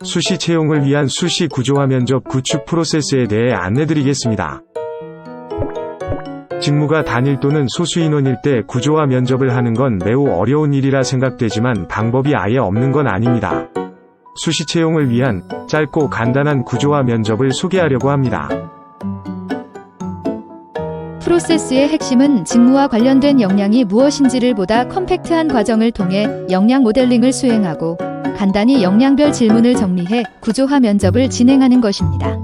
수시 채용을 위한 수시 구조화 면접 구축 프로세스에 대해 안내드리겠습니다. 직무가 단일 또는 소수 인원일 때 구조화 면접을 하는 건 매우 어려운 일이라 생각되지만 방법이 아예 없는 건 아닙니다. 수시 채용을 위한 짧고 간단한 구조화 면접을 소개하려고 합니다. 프로세스의 핵심은 직무와 관련된 역량이 무엇인지를 보다 컴팩트한 과정을 통해 역량 모델링을 수행하고 간단히 역량별 질문을 정리해 구조화 면접을 진행하는 것입니다.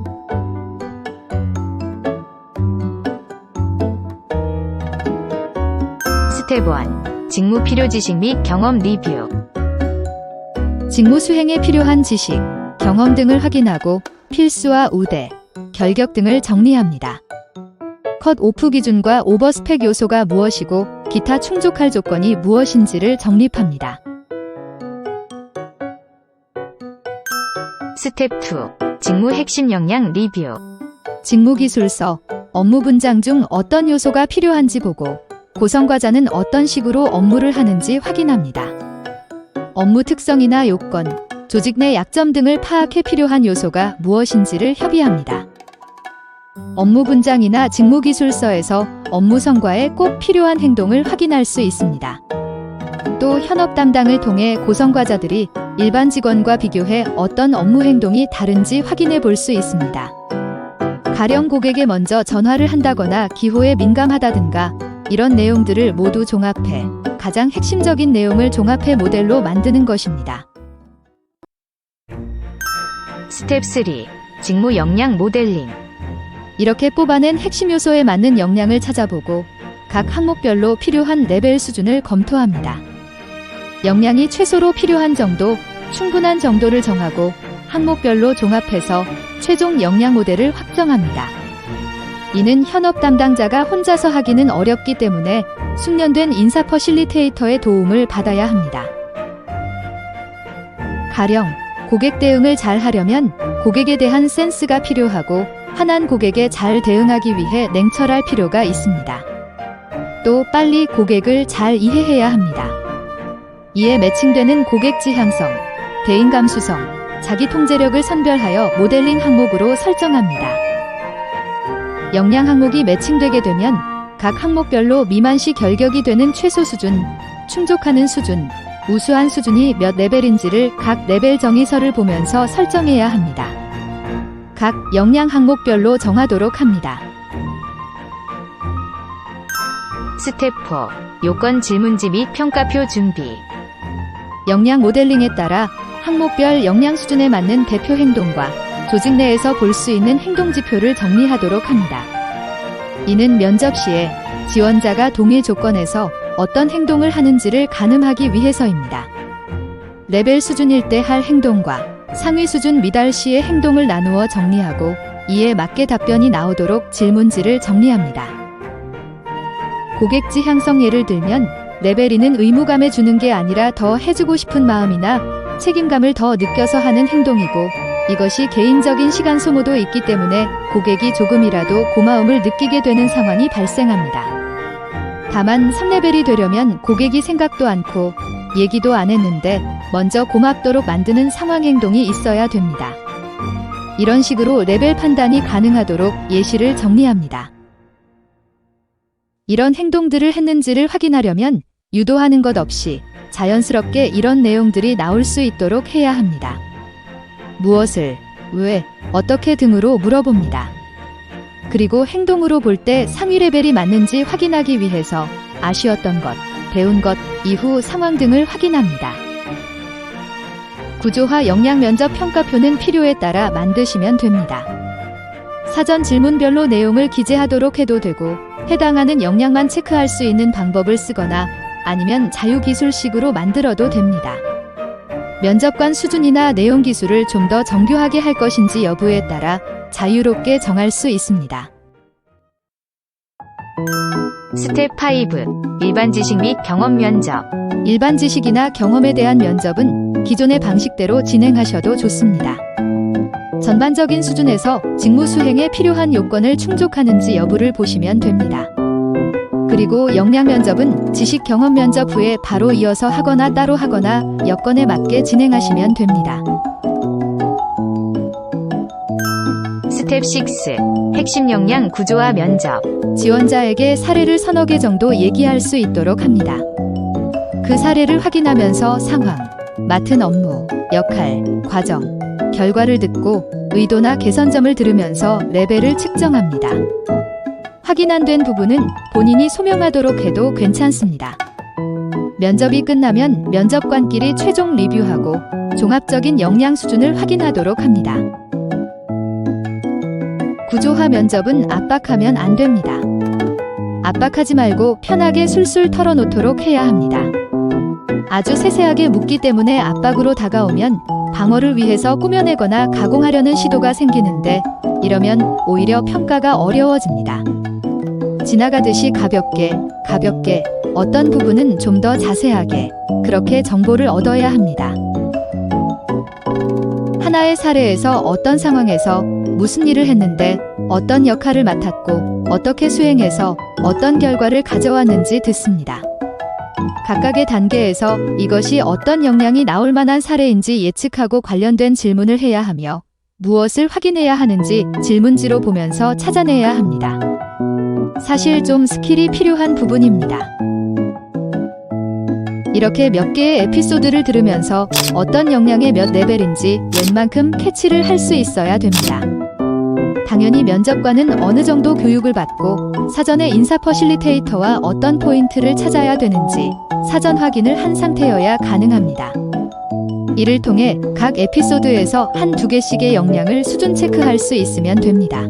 스텝 1. 직무 필요 지식 및 경험 리뷰. 직무 수행에 필요한 지식, 경험 등을 확인하고 필수와 우대, 결격 등을 정리합니다. 컷오프 기준과 오버스펙 요소가 무엇이고 기타 충족할 조건이 무엇인지를 정립합니다. 스텝 2. 직무 핵심 역량 리뷰. 직무기술서, 업무 분장 중 어떤 요소가 필요한지 보고 고성과자는 어떤 식으로 업무를 하는지 확인합니다. 업무 특성이나 요건, 조직 내 약점 등을 파악해 필요한 요소가 무엇인지를 협의합니다. 업무 분장이나 직무기술서에서 업무 성과에 꼭 필요한 행동을 확인할 수 있습니다. 또 현업 담당을 통해 고성과자들이 일반 직원과 비교해 어떤 업무 행동이 다른지 확인해 볼 수 있습니다. 가령 고객에 먼저 전화를 한다거나 기호에 민감하다든가 이런 내용들을 모두 종합해 가장 핵심적인 내용을 종합해 모델로 만드는 것입니다. 스텝 3. 직무 역량 모델링. 이렇게 뽑아낸 핵심 요소에 맞는 역량을 찾아보고 각 항목별로 필요한 레벨 수준을 검토합니다. 역량이 최소로 필요한 정도, 충분한 정도를 정하고 항목별로 종합해서 최종 역량 모델을 확정합니다. 이는 현업 담당자가 혼자서 하기는 어렵기 때문에 숙련된 인사 퍼실리테이터의 도움을 받아야 합니다. 가령 고객 대응을 잘 하려면 고객에 대한 센스가 필요하고 화난 고객에 잘 대응하기 위해 냉철할 필요가 있습니다. 또 빨리 고객을 잘 이해해야 합니다. 이에 매칭되는 고객 지향성, 대인 감수성, 자기 통제력을 선별하여 모델링 항목으로 설정합니다. 역량 항목이 매칭되게 되면 각 항목별로 미만시 결격이 되는 최소 수준, 충족하는 수준, 우수한 수준이 몇 레벨인지를 각 레벨 정의서를 보면서 설정해야 합니다. 각 역량 항목별로 정하도록 합니다. 스텝 4. 요건 질문지 및 평가표 준비. 역량 모델링에 따라 항목별 역량 수준에 맞는 대표 행동과 조직 내에서 볼 수 있는 행동 지표를 정리하도록 합니다. 이는 면접 시에 지원자가 동일 조건에서 어떤 행동을 하는지를 가늠하기 위해서입니다. 레벨 수준일 때 할 행동과 상위 수준 미달 시의 행동을 나누어 정리하고 이에 맞게 답변이 나오도록 질문지를 정리합니다. 고객 지향성 예를 들면 레벨이는 의무감에 주는 게 아니라 더 해주고 싶은 마음이나 책임감을 더 느껴서 하는 행동이고 이것이 개인적인 시간 소모도 있기 때문에 고객이 조금이라도 고마움을 느끼게 되는 상황이 발생합니다. 다만 3레벨이 되려면 고객이 생각도 않고 얘기도 안 했는데 먼저 고맙도록 만드는 상황 행동이 있어야 됩니다. 이런 식으로 레벨 판단이 가능하도록 예시를 정리합니다. 이런 행동들을 했는지를 확인하려면 유도하는 것 없이 자연스럽게 이런 내용들이 나올 수 있도록 해야 합니다. 무엇을, 왜, 어떻게 등으로 물어봅니다. 그리고 행동으로 볼 때 상위 레벨이 맞는지 확인하기 위해서 아쉬웠던 것, 배운 것, 이후 상황 등을 확인합니다. 구조화 역량 면접 평가표는 필요에 따라 만드시면 됩니다. 사전 질문별로 내용을 기재하도록 해도 되고 해당하는 역량만 체크할 수 있는 방법을 쓰거나 아니면 자유기술식으로 만들어도 됩니다. 면접관 수준이나 내용 기술을 좀 더 정교하게 할 것인지 여부에 따라 자유롭게 정할 수 있습니다. 스텝 5. 일반 지식 및 경험 면접. 일반 지식이나 경험에 대한 면접은 기존의 방식대로 진행하셔도 좋습니다. 전반적인 수준에서 직무 수행에 필요한 요건을 충족하는지 여부를 보시면 됩니다. 그리고 역량 면접은 지식 경험 면접 후에 바로 이어서 하거나 따로 하거나 여건에 맞게 진행하시면 됩니다. 스텝 6. 핵심 역량 구조화 면접. 지원자에게 사례를 서너 개 정도 얘기할 수 있도록 합니다. 그 사례를 확인하면서 상황, 맡은 업무, 역할, 과정, 결과를 듣고 의도나 개선점을 들으면서 레벨을 측정합니다. 확인 안 된 부분은 본인이 소명하도록 해도 괜찮습니다. 면접이 끝나면 면접관끼리 최종 리뷰하고 종합적인 역량 수준을 확인하도록 합니다. 구조화 면접은 압박하면 안 됩니다. 압박하지 말고 편하게 술술 털어놓도록 해야 합니다. 아주 세세하게 묻기 때문에 압박으로 다가오면 방어를 위해서 꾸며내거나 가공하려는 시도가 생기는데 이러면 오히려 평가가 어려워집니다. 지나가듯이 가볍게 어떤 부분은 좀 더 자세하게 그렇게 정보를 얻어야 합니다. 하나의 사례에서 어떤 상황에서 무슨 일을 했는데 어떤 역할을 맡았고 어떻게 수행해서 어떤 결과를 가져왔는지 듣습니다. 각각의 단계에서 이것이 어떤 역량이 나올 만한 사례인지 예측하고 관련된 질문을 해야 하며 무엇을 확인해야 하는지 질문지로 보면서 찾아내야 합니다. 사실 좀 스킬이 필요한 부분입니다. 이렇게 몇 개의 에피소드를 들으면서 어떤 역량의 몇 레벨인지 웬만큼 캐치를 할 수 있어야 됩니다. 당연히 면접관은 어느 정도 교육을 받고 사전에 인사 퍼실리테이터와 어떤 포인트를 찾아야 되는지 사전 확인을 한 상태여야 가능합니다. 이를 통해 각 에피소드에서 한두 개씩의 역량을 수준 체크할 수 있으면 됩니다.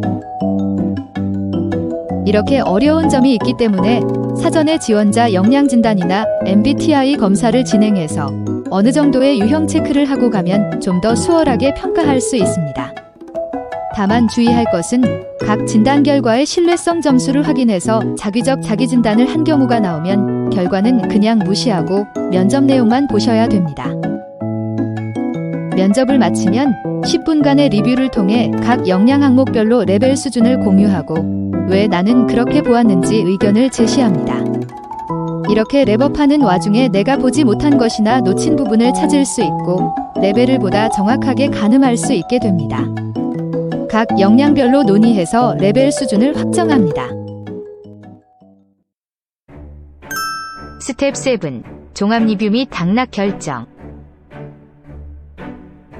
이렇게 어려운 점이 있기 때문에 사전에 지원자 역량 진단이나 MBTI 검사를 진행해서 어느 정도의 유형 체크를 하고 가면 좀 더 수월하게 평가할 수 있습니다. 다만 주의할 것은 각 진단 결과의 신뢰성 점수를 확인해서 자기적 자기진단을 한 경우가 나오면 결과는 그냥 무시하고 면접 내용만 보셔야 됩니다. 면접을 마치면 10분간의 리뷰를 통해 각 역량 항목별로 레벨 수준을 공유하고 왜 나는 그렇게 보았는지 의견을 제시합니다. 이렇게 랩업하는 와중에 내가 보지 못한 것이나 놓친 부분을 찾을 수 있고 레벨을 보다 정확하게 가늠할 수 있게 됩니다. 각 역량별로 논의해서 레벨 수준을 확정합니다. 스텝 7. 종합 리뷰 및 당락 결정.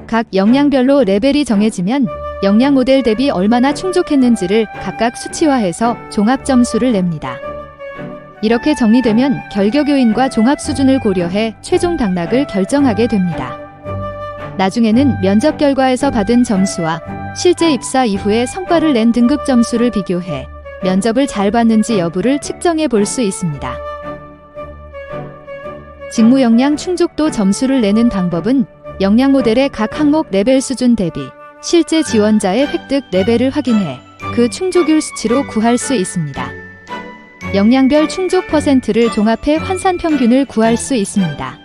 각 역량별로 레벨이 정해지면 역량 모델 대비 얼마나 충족했는지를 각각 수치화해서 종합 점수를 냅니다. 이렇게 정리되면 결격 요인과 종합 수준을 고려해 최종 당락을 결정하게 됩니다. 나중에는 면접 결과에서 받은 점수와 실제 입사 이후에 성과를 낸 등급 점수를 비교해 면접을 잘 봤는지 여부를 측정해 볼 수 있습니다. 직무 역량 충족도 점수를 내는 방법은 역량 모델의 각 항목 레벨 수준 대비 실제 지원자의 획득 레벨을 확인해 그 충족률 수치로 구할 수 있습니다. 역량별 충족 퍼센트를 종합해 환산 평균을 구할 수 있습니다.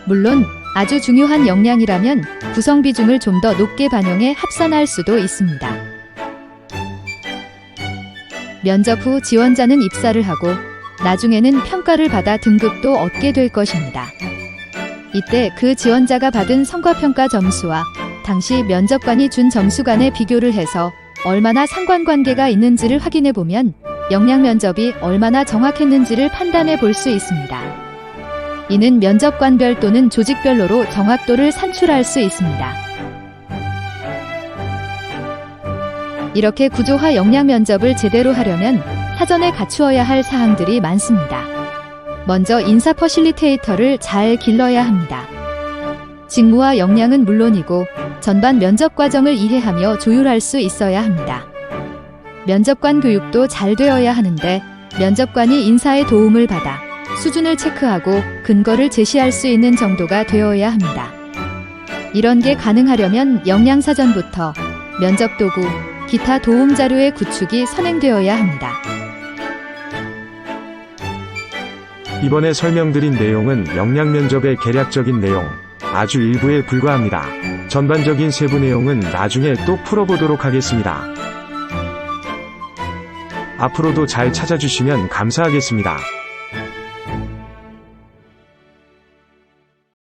물론 아주 중요한 역량이라면 구성 비중을 좀 더 높게 반영해 합산할 수도 있습니다. 면접 후 지원자는 입사를 하고 나중에는 평가를 받아 등급도 얻게 될 것입니다. 이때 그 지원자가 받은 성과평가 점수와 당시 면접관이 준 점수 간의 비교를 해서 얼마나 상관관계가 있는지를 확인해 보면 역량 면접이 얼마나 정확했는지를 판단해 볼 수 있습니다. 이는 면접관별 또는 조직별로로 정확도를 산출할 수 있습니다. 이렇게 구조화 역량 면접을 제대로 하려면 사전에 갖추어야 할 사항들이 많습니다. 먼저 인사 퍼실리테이터를 잘 길러야 합니다. 직무와 역량은 물론이고 전반 면접 과정을 이해하며 조율할 수 있어야 합니다. 면접관 교육도 잘 되어야 하는데 면접관이 인사의 도움을 받아 수준을 체크하고 근거를 제시할 수 있는 정도가 되어야 합니다. 이런 게 가능하려면 역량 사전부터 면접 도구, 기타 도움 자료의 구축이 선행되어야 합니다. 이번에 설명드린 내용은 역량 면접의 개략적인 내용, 아주 일부에 불과합니다. 전반적인 세부 내용은 나중에 또 풀어보도록 하겠습니다. 앞으로도 잘 찾아주시면 감사하겠습니다.